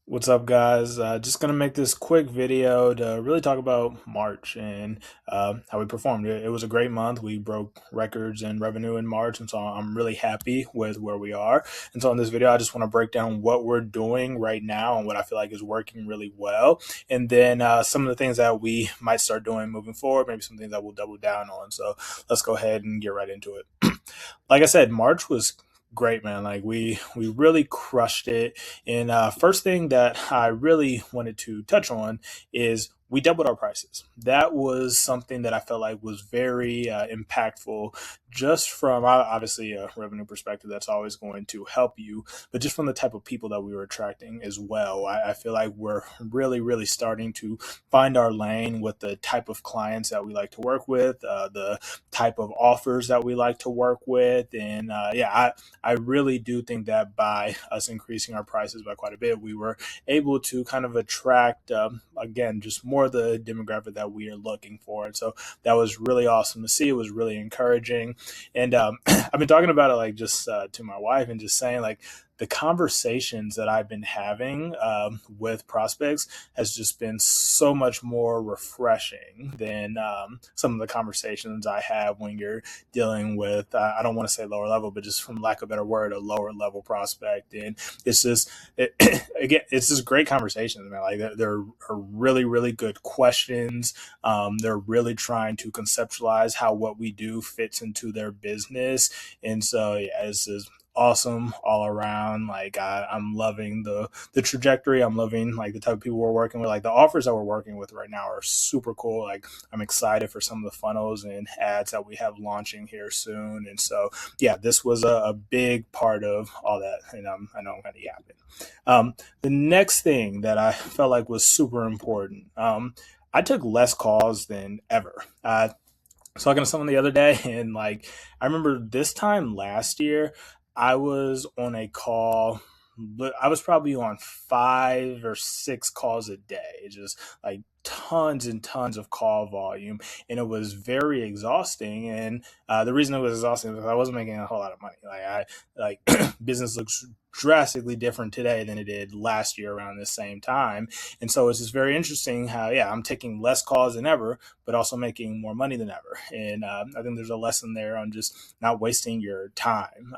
What's up, guys? Just gonna make this quick video to really talk about March and how we performed. It was a great month. We broke records in revenue in March, and so I'm really happy with where we are. And so in this video, I just want to break down what we're doing right now and what I feel like is working really well, and then some of the things that we might start doing moving forward. Maybe some things that we'll double down on. So let's go ahead and get right into it. Like I said, March was great, man. Like we really crushed it. And first thing that I really wanted to touch on is we doubled our prices. That was something that I felt like was very impactful, just from obviously a revenue perspective. That's always going to help you, but just from the type of people that we were attracting as well. I feel like we're really starting to find our lane with the type of clients that we like to work with, the type of offers that we like to work with, and I really do think that by us increasing our prices by quite a bit, we were able to kind of attract, again, just more of the demographic that we are looking for. And so that was really awesome to see. It was really encouraging. And I've been talking about it like just to my wife and just saying like, the conversations that I've been having with prospects has just been so much more refreshing than some of the conversations I have when you're dealing with, I don't want to say lower level, but just from lack of a better word, a lower level prospect. And it's just, again, it's just great conversations, man. Like they're really good questions. They're really trying to conceptualize how what we do fits into their business. And so, yeah, it's just awesome all around. Like I'm loving the trajectory. I'm loving like the type of people we're working with. Like the offers that we're working with right now are super cool. Like I'm excited for some of the funnels and ads that we have launching here soon. And so yeah, this was a big part of all that. And I know I'm kind of yapping. The next thing that I felt like was super important. I took less calls than ever. I was talking to someone the other day, and like I remember this time last year, I was on a call. But I was probably on 5 or 6 calls a day, just like tons and tons of call volume, and it was very exhausting. And the reason it was exhausting was I wasn't making a whole lot of money. Like business looks drastically different today than it did last year around this same time. And so it's just very interesting how, yeah, I'm taking less calls than ever, but also making more money than ever. And I think there's a lesson there on just not wasting your time.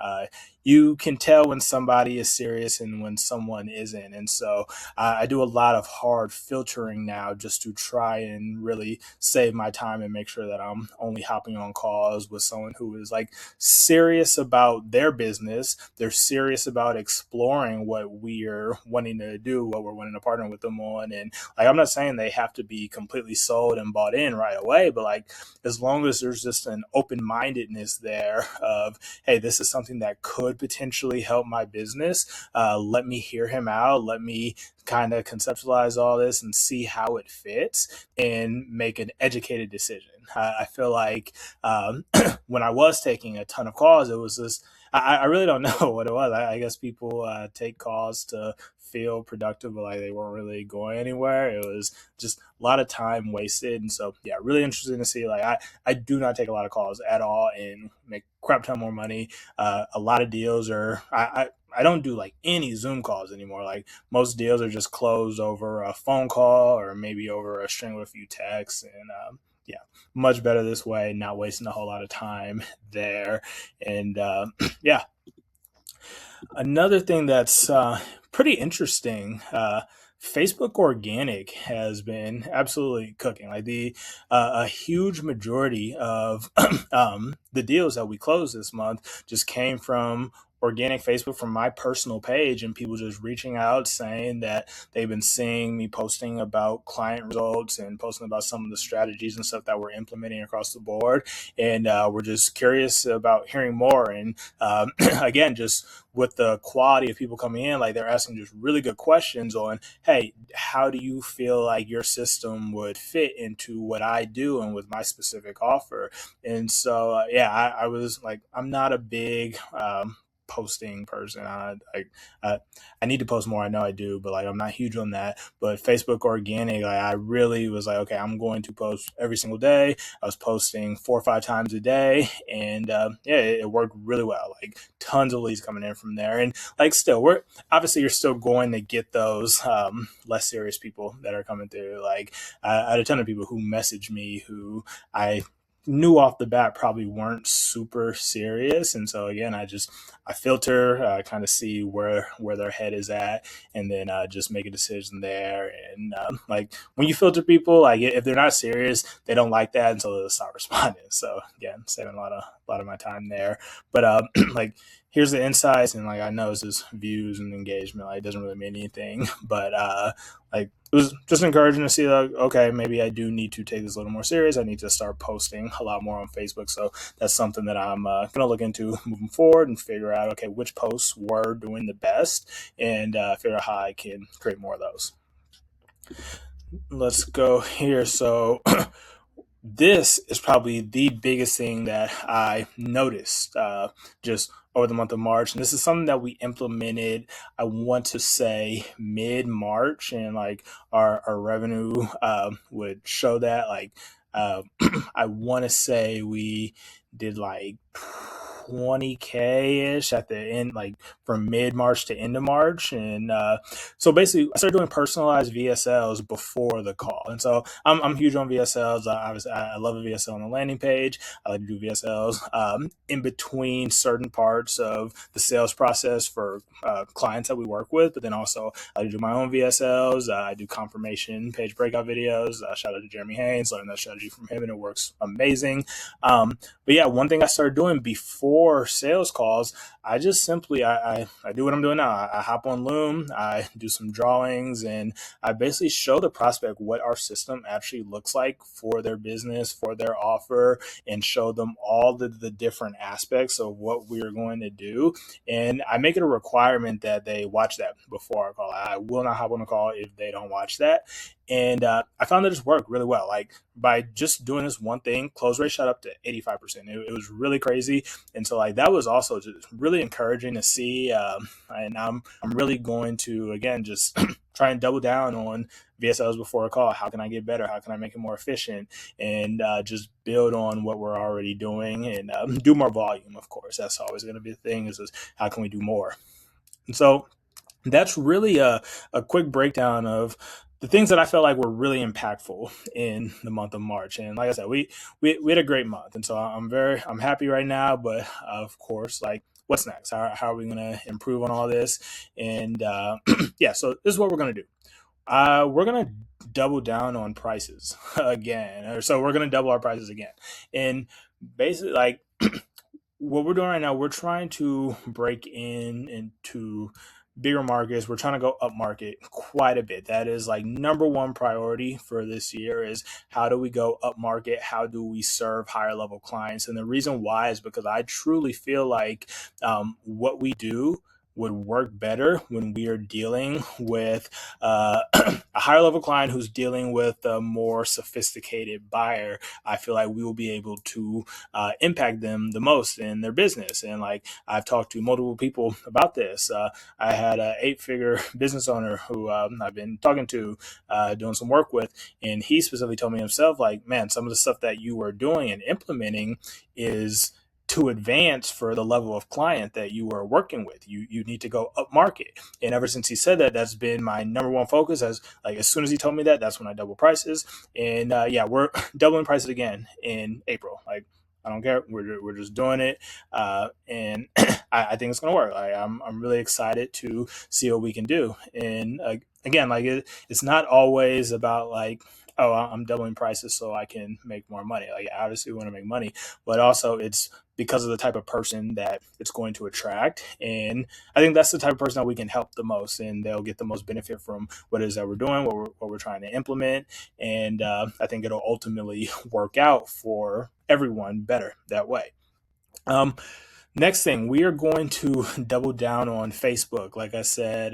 You can tell when somebody is serious and when someone isn't. And so I do a lot of hard filtering now just to try and really save my time and make sure that I'm only hopping on calls with someone who is like serious about their business. They're serious about exploring what we are wanting to do, what we're wanting to partner with them on. And like, I'm not saying they have to be completely sold and bought in right away, but like, as long as there's just an open mindedness there of, hey, this is something that could potentially help my business. Let me hear him out. Let me kind of conceptualize all this and see how it fits and make an educated decision. I feel like when I was taking a ton of calls, it was just, I really don't know what it was. I guess people take calls to feel productive, but like they weren't really going anywhere. It was just a lot of time wasted. And so, yeah, really interesting to see. Like, I do not take a lot of calls at all and make crap ton more money. A lot of deals are, I don't do like any Zoom calls anymore. Like most deals are just closed over a phone call or maybe over a string of a few texts. And yeah, much better this way, not wasting a whole lot of time there. And yeah, another thing that's pretty interesting. Facebook organic has been absolutely cooking. Like a huge majority of the deals that we closed this month just came from organic Facebook from my personal page, and people just reaching out saying that they've been seeing me posting about client results and posting about some of the strategies and stuff that we're implementing across the board, and we're just curious about hearing more. And again, just with the quality of people coming in, like they're asking just really good questions on, hey, how do you feel like your system would fit into what I do and with my specific offer? And so, yeah, I was like, I'm not a big posting person. I need to post more. I know I do, but like I'm not huge on that. But Facebook organic, like I really was like, okay, I'm going to post every single day. I was posting 4 or 5 times a day, and yeah, it worked really well. Like tons of leads coming in from there, and like still, we're obviously you're still going to get those less serious people that are coming through. Like I had a ton of people who messaged me who I knew off the bat probably weren't super serious, and so again I filter, kind of see where their head is at, and then just make a decision there. And like when you filter people, like if they're not serious, they don't like that until they start responding. So again, saving a lot of my time there. But like here's the insights, and like I know it's just views and engagement, like it doesn't really mean anything. But like it was just encouraging to see like, okay, maybe I do need to take this a little more serious. I need to start posting a lot more on Facebook. So that's something that I'm gonna look into moving forward and figure out, okay, which posts were doing the best, and figure out how I can create more of those. Let's go here. So this is probably the biggest thing that I noticed just over the month of March. And this is something that we implemented, I want to say mid March, and like our revenue would show that. Like, I want to say we did like 20K ish at the end, like from mid March to end of March. And so basically, I started doing personalized VSLs before the call. And so I'm huge on VSLs. Obviously, I love a VSL on the landing page. I like to do VSLs in between certain parts of the sales process for clients that we work with. But then also, I do my own VSLs. I do confirmation page breakout videos. Shout out to Jeremy Haynes, learned that strategy from him, and it works amazing. But yeah, one thing I started doing before sales calls, I just simply I do what I'm doing now. I hop on Loom, I do some drawings, and I basically show the prospect what our system actually looks like for their business, for their offer, and show them all the different aspects of what we're going to do. And I make it a requirement that they watch that before I call. I will not hop on a call if they don't watch that. And I found that it's worked really well. Like by just doing this one thing, close rate shot up to 85%. It was really crazy. And so like that was also just really encouraging to see. And I'm really going to, again, just try and double down on VSLs before a call. How can I get better? How can I make it more efficient? And just build on what we're already doing, and do more volume, of course. That's always going to be the thing, is how can we do more? And so that's really a quick breakdown of the things that I felt like were really impactful in the month of March. And like I said, we had a great month, and so I'm happy right now. But of course, like what's next? How are we going to improve on all this? And yeah, so this is what we're going to do. We're going to double down on prices again. So we're going to double our prices again, and basically like what we're doing right now, we're trying to break into bigger markets. We're trying to go up market quite a bit. That is like number one priority for this year, is how do we go up market? How do we serve higher level clients? And the reason why is because I truly feel like what we do would work better when we are dealing with a higher level client who's dealing with a more sophisticated buyer. I feel like we will be able to impact them the most in their business. And like I've talked to multiple people about this. I had an 8-figure business owner who I've been talking to, doing some work with, and he specifically told me himself, like, man, some of the stuff that you are doing and implementing is to advance for the level of client that you are working with. You need to go up market. And ever since he said that, that's been my number one focus. As soon as he told me that, that's when I double prices. And yeah, we're doubling prices again in April. Like, I don't care. We're just doing it, and I think it's gonna work. I'm really excited to see what we can do. And again, like it's not always about like, oh, I'm doubling prices so I can make more money. Like obviously we want to make money, but also it's because of the type of person that it's going to attract. And I think that's the type of person that we can help the most, and they'll get the most benefit from what it is that we're doing, what we're trying to implement. And I think it'll ultimately work out for everyone better that way. Next thing, we are going to double down on Facebook. Like I said,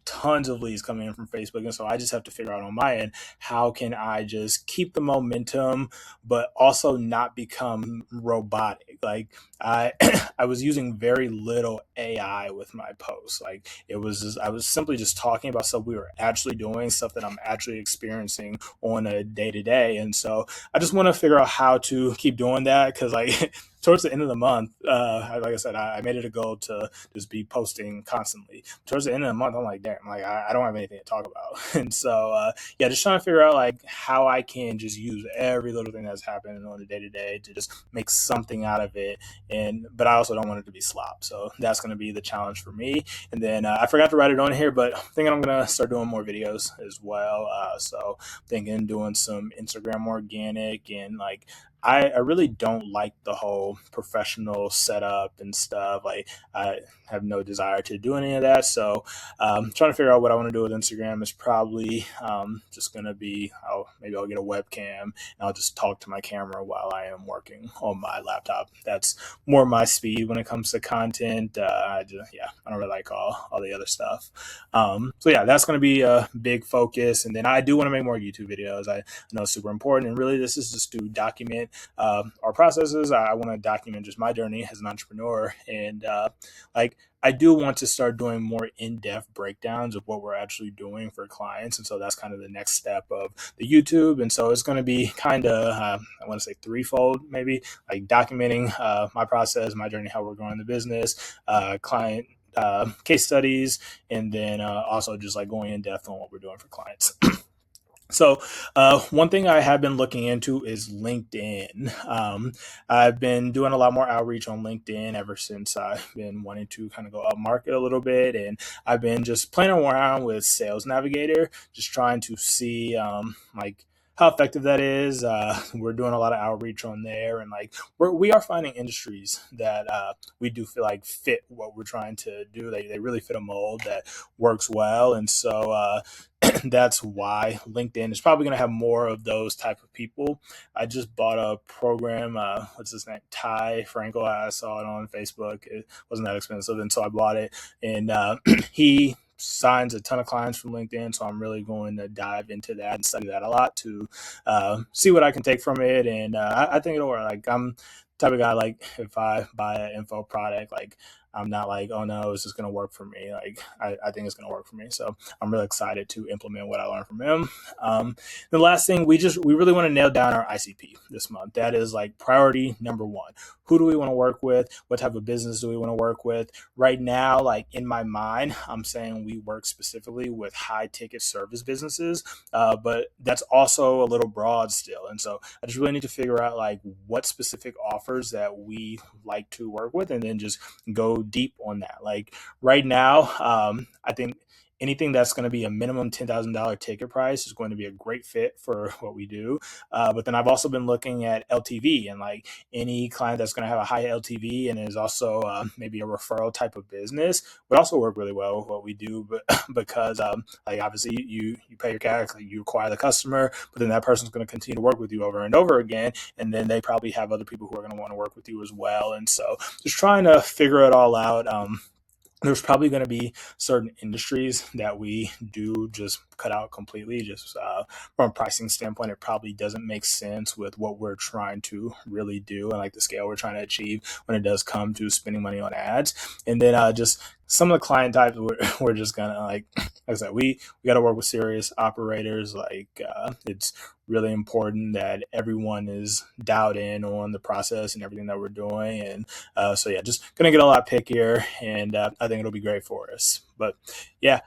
tons of leads coming in from Facebook. And so I just have to figure out on my end, how can I just keep the momentum, but also not become robotic? Like I, I was using very little AI with my posts. Like I was simply just talking about stuff we were actually doing, stuff that I'm actually experiencing on a day to day. And so I just want to figure out how to keep doing that, because like towards the end of the month, like I said, I made it a goal to just be posting constantly. Towards the end of the month, I'm like, damn, like I don't have anything to talk about. And so, yeah, just trying to figure out like how I can just use every little thing that's happening on the day to day to just make something out of it. But I also don't want it to be slop. So that's going to be the challenge for me. And then I forgot to write it on here, but I'm thinking I'm going to start doing more videos as well. So thinking doing some Instagram organic, and like I really don't like the whole professional setup and stuff. Like I have no desire to do any of that. So trying to figure out what I want to do with Instagram is probably just going to be, maybe I'll get a webcam and I'll just talk to my camera while I am working on my laptop. That's more my speed when it comes to content. I don't really like all the other stuff. So yeah, that's going to be a big focus. And then I do want to make more YouTube videos. I know it's super important. And really, this is just to document our processes. I want to document just my journey as an entrepreneur. And like, I do want to start doing more in-depth breakdowns of what we're actually doing for clients. And so that's kind of the next step of the YouTube. And so it's going to be kind of, I want to say threefold, maybe, like documenting my process, my journey, how we're growing the business, client case studies, and then also just like going in depth on what we're doing for clients. So one thing I have been looking into is LinkedIn. I've been doing a lot more outreach on LinkedIn ever since I've been wanting to kind of go up market a little bit. And I've been just playing around with Sales Navigator, just trying to see like how effective that is. We're doing a lot of outreach on there, and like we are finding industries that we do feel like fit what we're trying to do. They really fit a mold that works well. And so that's why LinkedIn is probably going to have more of those type of people. I just bought a program. What's his name? Ty Frankel. I saw it on Facebook. It wasn't that expensive, and so I bought it. And he signs a ton of clients from LinkedIn, so I'm really going to dive into that and study that a lot to see what I can take from it. And I think it'll work. Like I'm the type of guy, like if I buy an info product, like I'm not like, oh no, is this going to work for me? Like I think it's going to work for me. So I'm really excited to implement what I learned from him. The last thing, we really want to nail down our ICP this month. That is like priority number one. Who do we want to work with? What type of business do we want to work with? Right now, like in my mind, I'm saying we work specifically with high ticket service businesses, but that's also a little broad still. And so I just really need to figure out like what specific offers that we like to work with, and then just go deep on that. Like right now, I think anything that's going to be a minimum $10,000 ticket price is going to be a great fit for what we do. But then I've also been looking at LTV, and like any client that's going to have a high LTV and is also maybe a referral type of business would also work really well with what we do. But because like obviously you pay your CAC, like you acquire the customer, but then that person's going to continue to work with you over and over again. And then they probably have other people who are going to want to work with you as well. And so just trying to figure it all out. There's probably going to be certain industries that we do just cut out completely. Just from a pricing standpoint, it probably doesn't make sense with what we're trying to really do and like the scale we're trying to achieve when it does come to spending money on ads. And then just some of the client types, we're just gonna like I said, we got to work with serious operators. Like it's really important that everyone is dialed in on the process and everything that we're doing. And so yeah, just gonna get a lot pickier, and I think it'll be great for us. But yeah,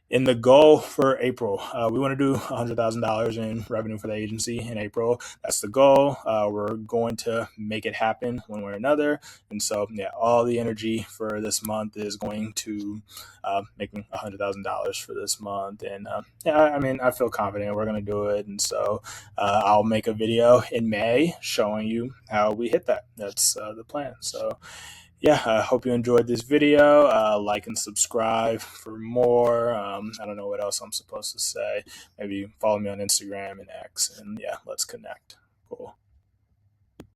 in the goal for April, we want to do $100,000 in revenue for the agency in April. That's the goal. We're going to make it happen one way or another. And so, yeah, all the energy for this month is going to making $100,000 for this month. And yeah, I mean, I feel confident we're going to do it. And so I'll make a video in May showing you how we hit that. That's the plan. So yeah, I hope you enjoyed this video. Like and subscribe for more. I don't know what else I'm supposed to say. Maybe follow me on Instagram and X, and yeah, let's connect. Cool.